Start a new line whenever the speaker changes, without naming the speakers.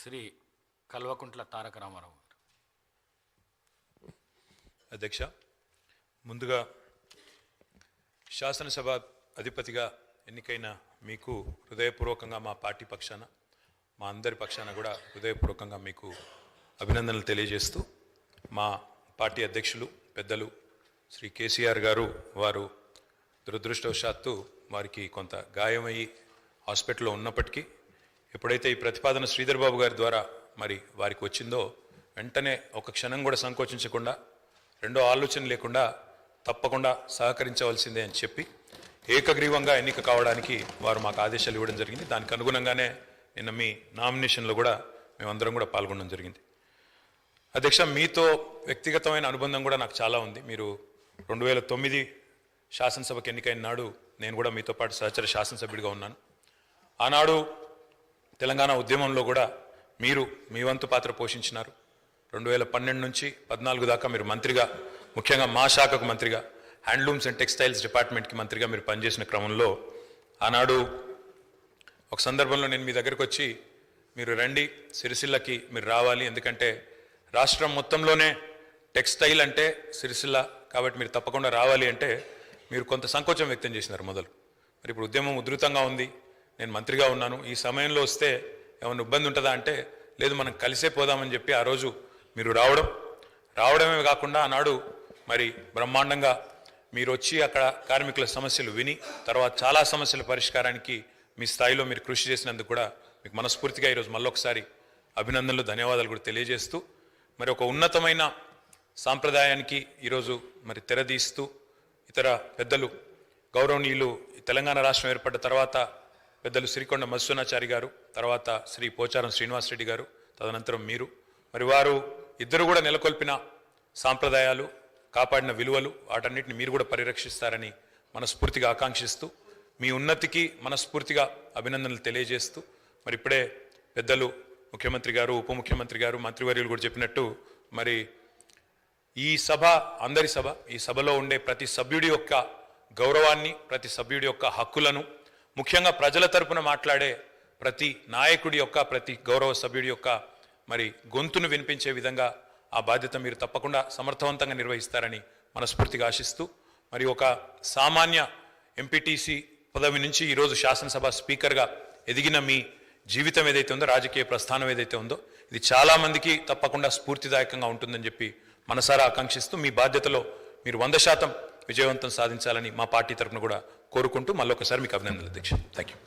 శ్రీ కల్వకుంట్ల తారక రామారావు గారు.
అధ్యక్ష, ముందుగా శాసనసభ అధిపతిగా ఎన్నికైన మీకు హృదయపూర్వకంగా మా పార్టీ పక్షాన, మా అందరి పక్షాన కూడా హృదయపూర్వకంగా మీకు అభినందనలు తెలియజేస్తూ, మా పార్టీ అధ్యక్షులు పెద్దలు శ్రీ కేసీఆర్ గారు వారు దురదృష్టవశాత్తు వారికి కొంత గాయమయ్యి హాస్పిటల్లో ఉన్నప్పటికీ ఎప్పుడైతే ఈ ప్రతిపాదన శ్రీధర్ బాబు గారి ద్వారా మరి వారికి వచ్చిందో వెంటనే ఒక క్షణం కూడా సంకోచించకుండా, రెండో ఆలోచన లేకుండా తప్పకుండా సహకరించవలసిందే అని చెప్పి ఏకగ్రీవంగా ఎన్నిక కావడానికి వారు మాకు ఆదేశాలు ఇవ్వడం జరిగింది. దానికి అనుగుణంగానే నిన్న మీ నామినేషన్లో కూడా మేమందరం కూడా పాల్గొనడం జరిగింది. అధ్యక్ష, మీతో వ్యక్తిగతమైన అనుబంధం కూడా నాకు చాలా ఉంది. మీరు 2009 శాసనసభకు ఎన్నికైన నాడు నేను కూడా మీతో పాటు సహచర శాసనసభ్యుడిగా ఉన్నాను. ఆనాడు తెలంగాణ ఉద్యమంలో కూడా మీరు మీ వంతు పాత్ర పోషించినారు. 2012 నుంచి 14 దాకా మీరు మంత్రిగా, ముఖ్యంగా మా శాఖకు మంత్రిగా, హ్యాండ్లూమ్స్ అండ్ టెక్స్టైల్స్ డిపార్ట్మెంట్కి మంత్రిగా మీరు పనిచేసిన క్రమంలో ఆనాడు ఒక సందర్భంలో నేను మీ దగ్గరకు వచ్చి, మీరు రండి సిరిసిల్లకి మీరు రావాలి, ఎందుకంటే రాష్ట్రం మొత్తంలోనే టెక్స్టైల్ అంటే సిరిసిల్ల కాబట్టి మీరు తప్పకుండా రావాలి అంటే మీరు కొంత సంకోచం వ్యక్తం చేసినారు మొదలు. మరి ఇప్పుడు ఉద్యమం ఉధృతంగా ఉంది, నేను మంత్రిగా ఉన్నాను, ఈ సమయంలో వస్తే ఏమైనా ఇబ్బంది ఉంటుందా అంటే, లేదు మనం కలిసే పోదామని చెప్పి ఆ రోజు మీరు రావడమే కాకుండా ఆనాడు మరి బ్రహ్మాండంగా మీరు వచ్చి అక్కడ కార్మికుల సమస్యలు విని తర్వాత చాలా సమస్యల పరిష్కారానికి మీ స్థాయిలో మీరు కృషి చేసినందుకు కూడా మీకు మనస్ఫూర్తిగా ఈరోజు మళ్ళొకసారి అభినందనలు, ధన్యవాదాలు కూడా తెలియజేస్తూ, మరి ఒక ఉన్నతమైన సాంప్రదాయానికి ఈరోజు మరి తెరదీస్తూ ఇతర పెద్దలు గౌరవనీయులు తెలంగాణ రాష్ట్రం ఏర్పడ్డ తర్వాత పెద్దలు శ్రీకొండ మధుసూదనాచారి గారు, తర్వాత శ్రీ పోచారం శ్రీనివాసరెడ్డి గారు, తదనంతరం మీరు, మరి వారు ఇద్దరు కూడా నెలకొల్పిన సాంప్రదాయాలు, కాపాడిన విలువలు, వాటన్నిటిని మీరు కూడా పరిరక్షిస్తారని మనస్ఫూర్తిగా ఆకాంక్షిస్తూ, మీ ఉన్నతికి మనస్ఫూర్తిగా అభినందనలు తెలియజేస్తూ, మరి ఇప్పుడే పెద్దలు ముఖ్యమంత్రి గారు, ఉప ముఖ్యమంత్రి గారు, మంత్రివర్యులు కూడా చెప్పినట్టు, మరి ఈ సభ అందరి సభ, ఈ సభలో ఉండే ప్రతి సభ్యుడి యొక్క గౌరవాన్ని, ప్రతి సభ్యుడి యొక్క హక్కులను, ముఖ్యంగా ప్రజల తరపున మాట్లాడే ప్రతి నాయకుడి యొక్క, ప్రతి గౌరవ సభ్యుడి యొక్క మరి గొంతును వినిపించే విధంగా ఆ బాధ్యత మీరు తప్పకుండా సమర్థవంతంగా నిర్వహిస్తారని మనస్ఫూర్తిగా ఆశిస్తూ, మరి ఒక సామాన్య ఎంపీటీసీ పదవి నుంచి ఈరోజు శాసనసభ స్పీకర్గా ఎదిగిన మీ జీవితం ఏదైతే ఉందో, రాజకీయ ప్రస్థానం ఏదైతే ఉందో, ఇది చాలామందికి తప్పకుండా స్ఫూర్తిదాయకంగా ఉంటుందని చెప్పి మనసారా ఆకాంక్షిస్తూ, మీ బాధ్యతలో మీరు 100% విజయవంతం సాధించాలని మా పార్టీ తరఫున కూడా కోరుకుంటూ మళ్ళొకసారి మీకు అభినందనలు అధ్యక్ష. Thank you.